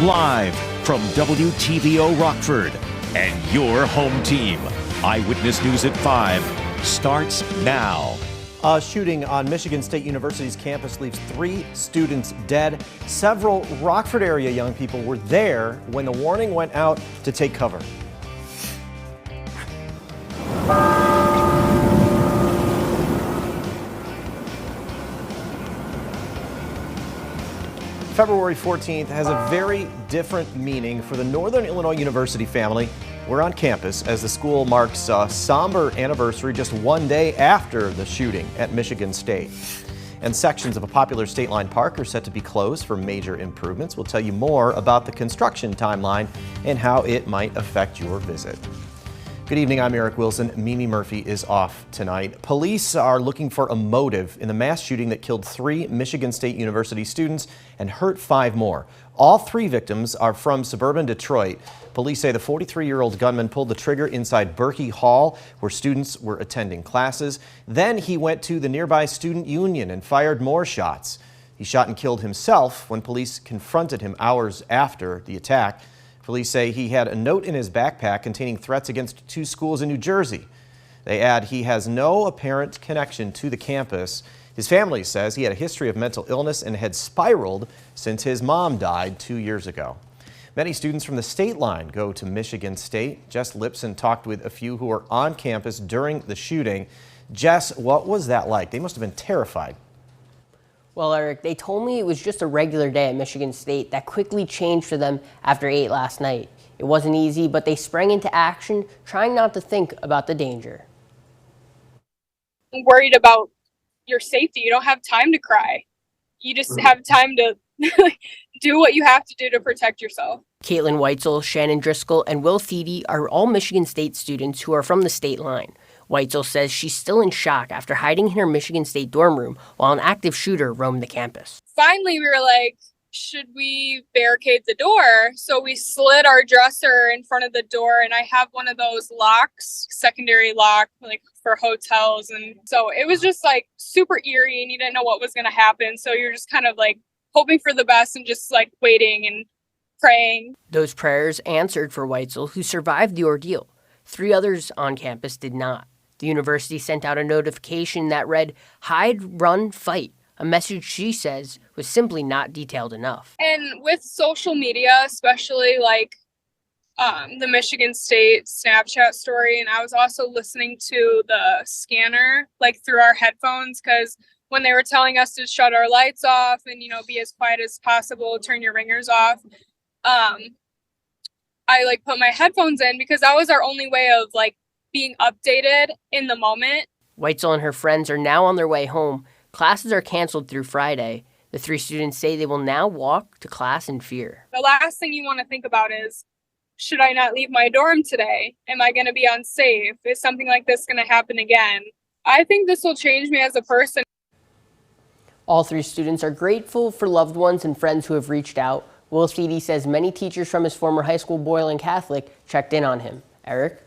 Live from WTVO Rockford and your home team. Eyewitness News at 5 starts now. A shooting on Michigan State University's campus leaves 3 students dead. Several Rockford area young people were there when the warning went out to take cover. February 14th has a very different meaning for the Northern Illinois University family. We're on campus as the school marks a somber anniversary just one day after the shooting at Michigan State. And sections of a popular State Line Park are set to be closed for major improvements. We'll tell you more about the construction timeline and how it might affect your visit. Good evening, I'm Eric Wilson. Mimi Murphy is off tonight. Police are looking for a motive in the mass shooting that killed 3 Michigan State University students and hurt 5 more. All 3 victims are from suburban Detroit. Police say the 43-year-old gunman pulled the trigger inside Berkey Hall, where students were attending classes. Then he went to the nearby student union and fired more shots. He shot and killed himself when police confronted him hours after the attack. Police say he had a note in his backpack containing threats against 2 schools in New Jersey. They add he has no apparent connection to the campus. His family says he had a history of mental illness and had spiraled since his mom died 2 years ago. Many students from the State Line go to Michigan State. Jess Lipson talked with a few who were on campus during the shooting. Jess, what was that like? They must have been terrified. Well, Eric, they told me it was just a regular day at Michigan State that quickly changed for them after 8 last night. It wasn't easy, but they sprang into action, trying not to think about the danger. I'm worried about your safety. You don't have time to cry. You just have time to do what you have to do to protect yourself. Caitlin Weitzel, Shannon Driscoll, and Will Thiede are all Michigan State students who are from the State Line. Weitzel says she's still in shock after hiding in her Michigan State dorm room while an active shooter roamed the campus. Finally, we were like, should we barricade the door? So we slid our dresser in front of the door, and I have one of those locks, secondary lock, like for hotels. And so it was just like super eerie, and you didn't know what was going to happen. So you're just kind of like hoping for the best and just like waiting and praying. Those prayers answered for Weitzel, who survived the ordeal. 3 others on campus did not. The university sent out a notification that read, "Hide, run, fight," a message she says was simply not detailed enough. And with social media, especially like the Michigan State Snapchat story, and I was also listening to the scanner like through our headphones, because when they were telling us to shut our lights off and, you know, be as quiet as possible, turn your ringers off, I like put my headphones in because that was our only way of like being updated in the moment. Weitzel and her friends are now on their way home. Classes are canceled through Friday. The 3 students say they will now walk to class in fear. The last thing you want to think about is, should I not leave my dorm today? Am I going to be unsafe? Is something like this going to happen again? I think this will change me as a person. All 3 students are grateful for loved ones and friends who have reached out. Will Thiede says many teachers from his former high school, Boylan Catholic, checked in on him. Eric?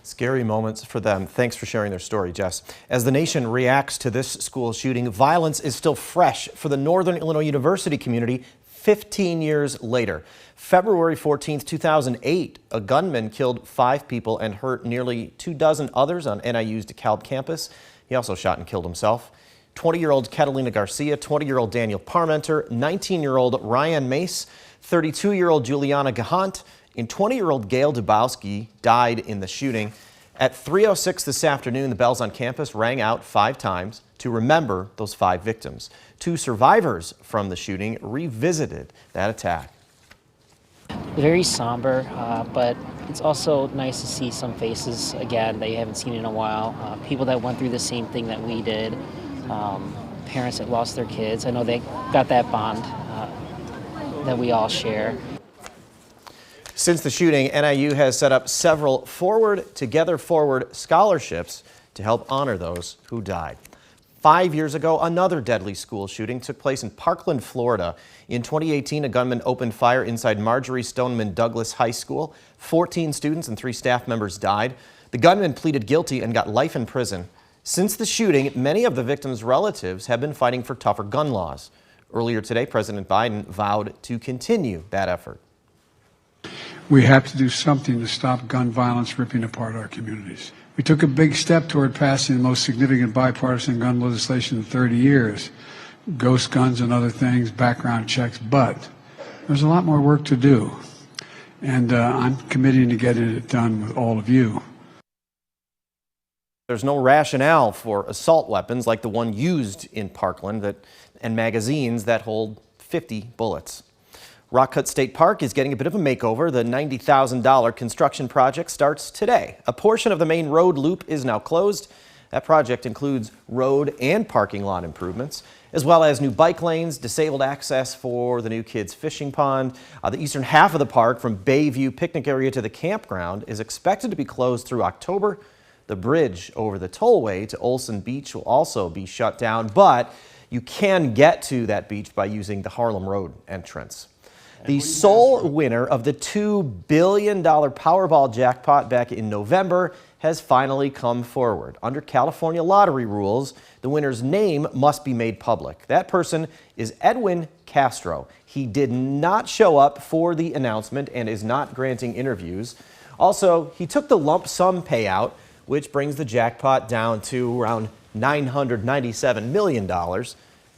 Scary moments for them. Thanks for sharing their story, Jess. As the nation reacts to this school shooting, violence is still fresh for the Northern Illinois University community 15 years later. February 14th, 2008, a gunman killed 5 people and hurt nearly 24 others on NIU's DeKalb campus. He also shot and killed himself. 20-year-old Catalina Garcia, 20-year-old Daniel Parmenter, 19-year-old Ryan Mace, 32-year-old Juliana Gahant, and 20-year-old Gail Dubowski died in the shooting. At 3:06 this afternoon, the bells on campus rang out 5 times to remember those 5 victims. 2 survivors from the shooting revisited that attack. Very somber, but it's also nice to see some faces again that you haven't seen in a while. People that went through the same thing that we did. Parents that lost their kids. I know they got that bond that we all share. Since the shooting, NIU has set up several Forward Together Forward scholarships to help honor those who died. 5 years ago, another deadly school shooting took place in Parkland, Florida. In 2018, a gunman opened fire inside Marjorie Stoneman Douglas High School. 14 students and 3 staff members died. The gunman pleaded guilty and got life in prison. Since the shooting, many of the victims' relatives have been fighting for tougher gun laws. Earlier today, President Biden vowed to continue that effort. We have to do something to stop gun violence ripping apart our communities. We took a big step toward passing the most significant bipartisan gun legislation in 30 years. Ghost guns and other things, background checks, but there's a lot more work to do. And I'm committing to getting it done with all of you. There's no rationale for assault weapons like the one used in Parkland and magazines that hold 50 bullets. Rockford State Park is getting a bit of a makeover. The $90,000 construction project starts today. A portion of the main road loop is now closed. That project includes road and parking lot improvements, as well as new bike lanes, disabled access for the new kids' fishing pond. The eastern half of the park from Bayview picnic area to the campground is expected to be closed through October. The bridge over the tollway to Olson Beach will also be shut down, but you can get to that beach by using the Harlem Road entrance. The sole winner of the $2 billion Powerball jackpot back in November has finally come forward. Under California lottery rules, the winner's name must be made public. That person is Edwin Castro. He did not show up for the announcement and is not granting interviews. Also, he took the lump sum payout, which brings the jackpot down to around $997 million.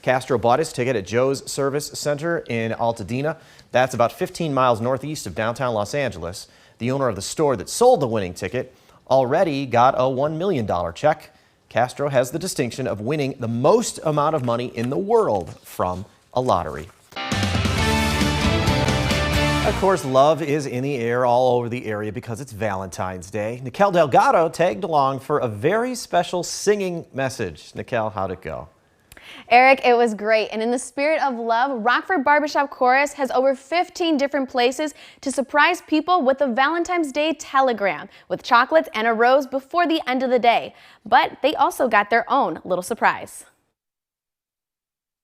Castro bought his ticket at Joe's Service Center in Altadena. That's about 15 miles northeast of downtown Los Angeles. The owner of the store that sold the winning ticket already got a $1 million check. Castro has the distinction of winning the most amount of money in the world from a lottery. Of course, love is in the air all over the area because it's Valentine's Day. Nikel Delgado tagged along for a very special singing message. Nikel, how'd it go? Eric, it was great. And in the spirit of love, Rockford Barbershop Chorus has over 15 different places to surprise people with a Valentine's Day telegram with chocolates and a rose before the end of the day. But they also got their own little surprise.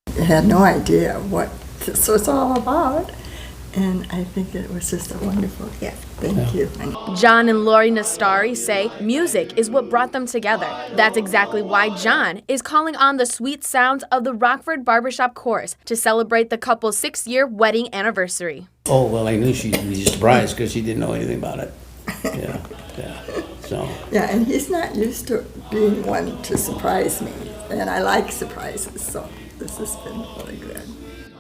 I had no idea what this was all about. And I think it was just a wonderful gift. Thank you. John and Lori Nastari say music is what brought them together. That's exactly why John is calling on the sweet sounds of the Rockford Barbershop Chorus to celebrate the couple's 6-year wedding anniversary. Oh, well, I knew she'd be surprised because she didn't know anything about it. Yeah. So. Yeah, and he's not used to being one to surprise me. And I like surprises, so this has been really good.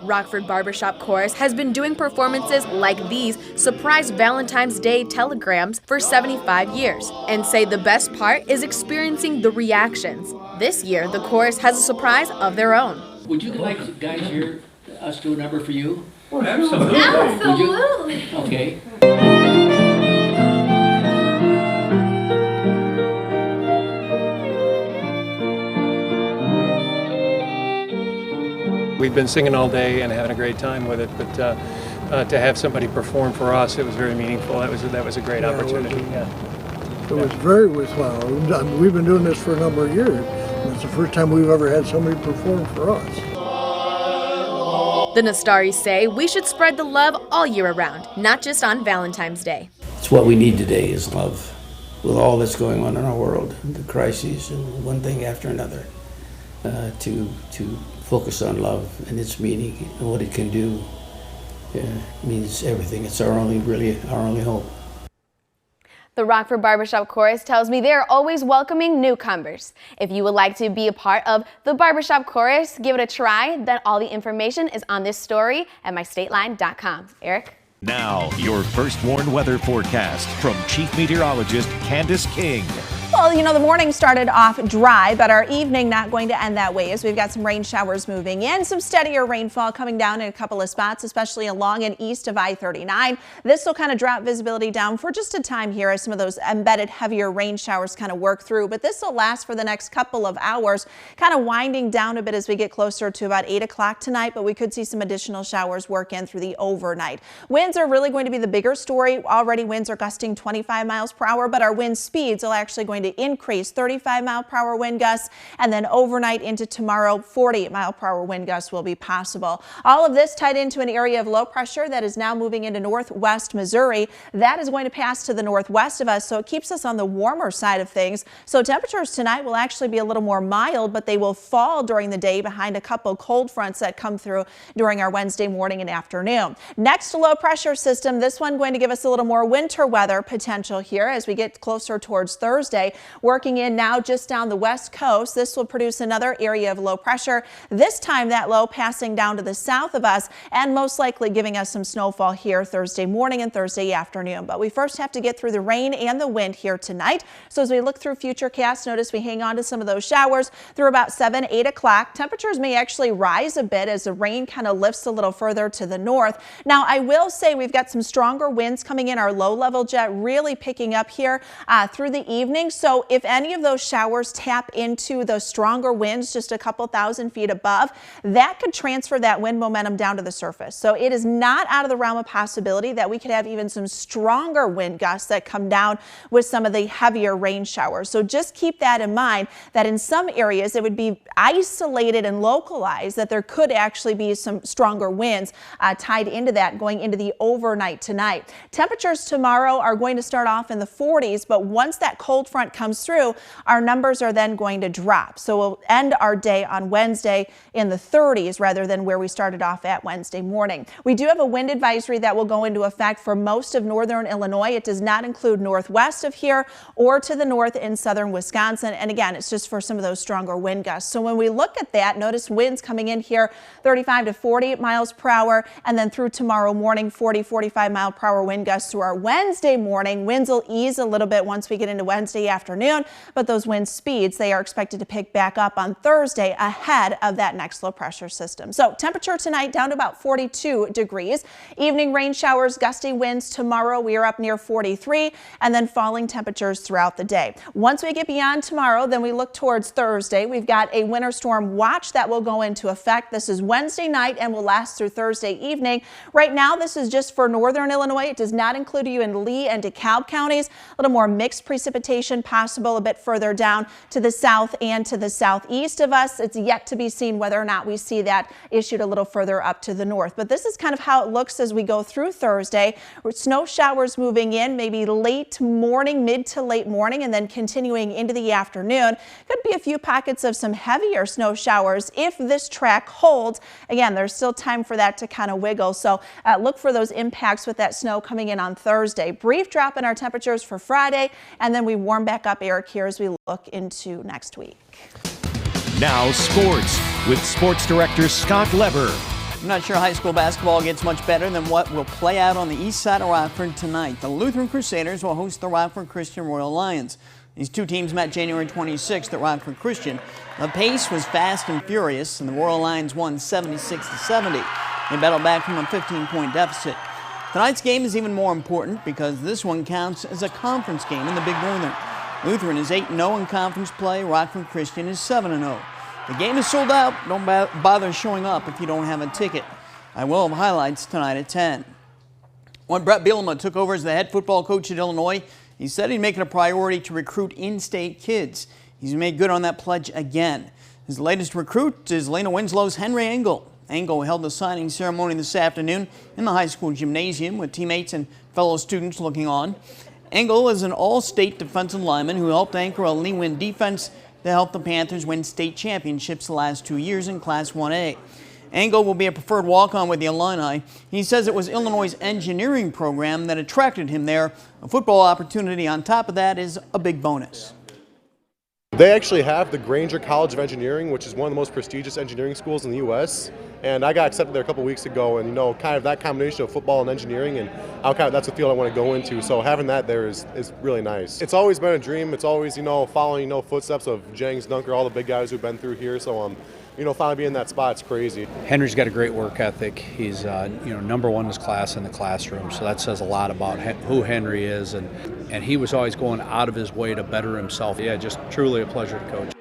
Rockford Barbershop Chorus has been doing performances like these surprise Valentine's Day telegrams for 75 years and say the best part is experiencing the reactions. This year, the chorus has a surprise of their own. Would you like guys here, us do a number for you? Oh, absolutely. Absolutely. Okay. We've been singing all day and having a great time with it, but to have somebody perform for us, it was very meaningful. That was a great opportunity. It was very worthwhile. We've been doing this for a number of years. It's the first time we've ever had somebody perform for us. The Nastaris say we should spread the love all year around, not just on Valentine's Day. It's what we need today is love. With all that's going on in our world, the crises and one thing after another, to focus on love and its meaning and what it can do means everything. It's really our only hope. The Rockford Barbershop Chorus tells me they are always welcoming newcomers. If you would like to be a part of the Barbershop Chorus, give it a try. Then all the information is on this story at mystateline.com. Eric? Now, your first warned weather forecast from Chief Meteorologist Candace King. Well, you know, the morning started off dry, but our evening not going to end that way as we've got some rain showers moving in, some steadier rainfall coming down in a couple of spots, especially along and east of I-39. This will kind of drop visibility down for just a time here as some of those embedded heavier rain showers kind of work through, but this will last for the next couple of hours, kind of winding down a bit as we get closer to about 8 o'clock tonight, but we could see some additional showers work in through the overnight. Winds are really going to be the bigger story. Already winds are gusting 25 miles per hour, but our wind speeds are actually going going to increase 35-mile-per-hour wind gusts, and then overnight into tomorrow, 40-mile-per-hour wind gusts will be possible. All of this tied into an area of low pressure that is now moving into northwest Missouri. That is going to pass to the northwest of us, so it keeps us on the warmer side of things. So temperatures tonight will actually be a little more mild, but they will fall during the day behind a couple cold fronts that come through during our Wednesday morning and afternoon. Next low pressure system, this one going to give us a little more winter weather potential here as we get closer towards Thursday. Working in now just down the west coast, this will produce another area of low pressure. This time that low passing down to the south of us and most likely giving us some snowfall here Thursday morning and Thursday afternoon. But we first have to get through the rain and the wind here tonight. So as we look through futurecasts, notice we hang on to some of those showers through about 7, 8 o'clock. Temperatures may actually rise a bit as the rain kind of lifts a little further to the north. Now, I will say we've got some stronger winds coming in. Our low-level jet really picking up here through the evening. So if any of those showers tap into those stronger winds just a couple thousand feet above, that could transfer that wind momentum down to the surface. So it is not out of the realm of possibility that we could have even some stronger wind gusts that come down with some of the heavier rain showers. So just keep that in mind, that in some areas it would be isolated and localized, that there could actually be some stronger winds tied into that going into the overnight tonight. Temperatures tomorrow are going to start off in the 40s, but once that cold front comes through, our numbers are then going to drop. So we'll end our day on Wednesday in the 30s rather than where we started off at Wednesday morning. We do have a wind advisory that will go into effect for most of northern Illinois. It does not include northwest of here or to the north in southern Wisconsin. And again, it's just for some of those stronger wind gusts. So when we look at that, notice winds coming in here 35 to 40 miles per hour, and then through tomorrow morning, 40, 45 mile per hour wind gusts through our Wednesday morning. Winds will ease a little bit once we get into Wednesday afternoon, but those wind speeds, they are expected to pick back up on Thursday ahead of that next low pressure system. So temperature tonight down to about 42 degrees. Evening rain showers, gusty winds tomorrow. We are up near 43, and then falling temperatures throughout the day. Once we get beyond tomorrow, then we look towards Thursday. We've got a winter storm watch that will go into effect. This is Wednesday night and will last through Thursday evening. Right now, this is just for northern Illinois. It does not include you in Lee and DeKalb counties. A little more mixed precipitation possible a bit further down to the south and to the southeast of us. It's yet to be seen whether or not we see that issued a little further up to the north. But this is kind of how it looks as we go through Thursday, with snow showers moving in maybe late morning, mid to late morning, and then continuing into the afternoon. Could be a few pockets of some heavier snow showers if this track holds. Again, there's still time for that to kind of wiggle, so look for those impacts with that snow coming in on Thursday. Brief drop in our temperatures for Friday, and then we warm back up, Eric, here as we look into next week. Now sports with sports director Scott Leber. I'm not sure high school basketball gets much better than what will play out on the east side of Rockford tonight. The Lutheran Crusaders will host the Rockford Christian Royal Lions. These two teams met January 26th at Rockford Christian. The pace was fast and furious, and the Royal Lions won 76-70. They battled back from a 15-point deficit. Tonight's game is even more important because this one counts as a conference game in the Big Northern. Lutheran is 8-0 in conference play. Rockford Christian is 7-0. The game is sold out. Don't bother showing up if you don't have a ticket. I will have highlights tonight at 10. When Brett Bielema took over as the head football coach at Illinois, he said he'd make it a priority to recruit in-state kids. He's made good on that pledge again. His latest recruit is Lena Winslow's Henry Engel. Engel held the signing ceremony this afternoon in the high school gymnasium with teammates and fellow students looking on. Engel is an all-state defensive lineman who helped anchor a Lee-Win defense to help the Panthers win state championships the last 2 years in Class 1A. Engel will be a preferred walk-on with the Illini. He says it was Illinois' engineering program that attracted him there. A football opportunity on top of that is a big bonus. They actually have the Granger College of Engineering, which is one of the most prestigious engineering schools in the U.S. And I got accepted there a couple weeks ago, and kind of that combination of football and engineering, and that's the field I want to go into. So having that there is really nice. It's always been a dream. It's always following footsteps of Jennings, Dunker, all the big guys who've been through here. So finally being in that spot, it's crazy. Henry's got a great work ethic. He's number one in his class in the classroom, so that says a lot about who Henry is, and he was always going out of his way to better himself. Yeah, just truly a pleasure to coach.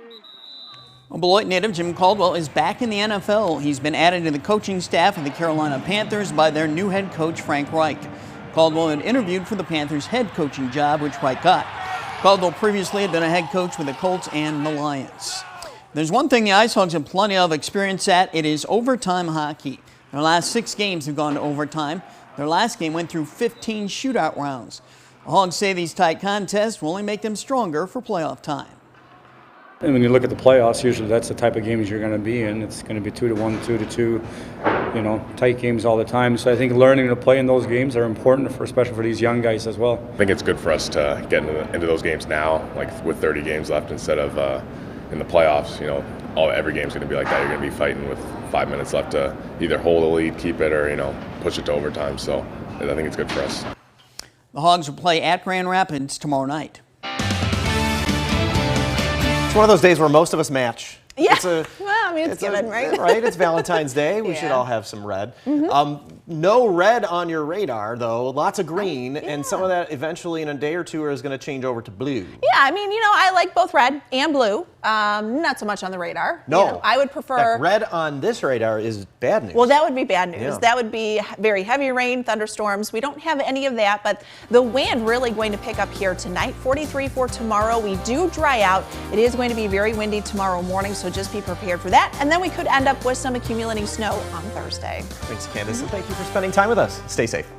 Well, Beloit native Jim Caldwell is back in the NFL. He's been added to the coaching staff of the Carolina Panthers by their new head coach Frank Reich. Caldwell had interviewed for the Panthers head coaching job, which Reich got. Caldwell previously had been a head coach with the Colts and the Lions. There's one thing the Ice Hogs have plenty of experience at. It is overtime hockey. Their last 6 games have gone to overtime. Their last game went through 15 shootout rounds. The Hogs say these tight contests will only make them stronger for playoff time. And when you look at the playoffs, usually that's the type of games you're going to be in. It's going to be 2-1, 2-2, tight games all the time. So I think learning to play in those games are important, especially for these young guys as well. I think it's good for us to get into those games now, like with 30 games left instead of in the playoffs. Every game's going to be like that. You're going to be fighting with 5 minutes left to either hold a lead, keep it, or push it to overtime. So I think it's good for us. The Hogs will play at Grand Rapids tomorrow night. It's one of those days where most of us match. Yeah. It's given, right? Right. It's Valentine's Day. We should all have some red. No red on your radar, though. Lots of green, and some of that eventually in a day or two is going to change over to blue. Yeah, I like both red and blue. Not so much on the radar. No. I would prefer. Red on this radar is bad news. Well, that would be bad news. Yeah. That would be very heavy rain, thunderstorms. We don't have any of that, but the wind really going to pick up here tonight. 43 for tomorrow. We do dry out. It is going to be very windy tomorrow morning, so just be prepared for that. And then we could end up with some accumulating snow on Thursday. Thanks, Candace, and thank you for spending time with us. Stay safe.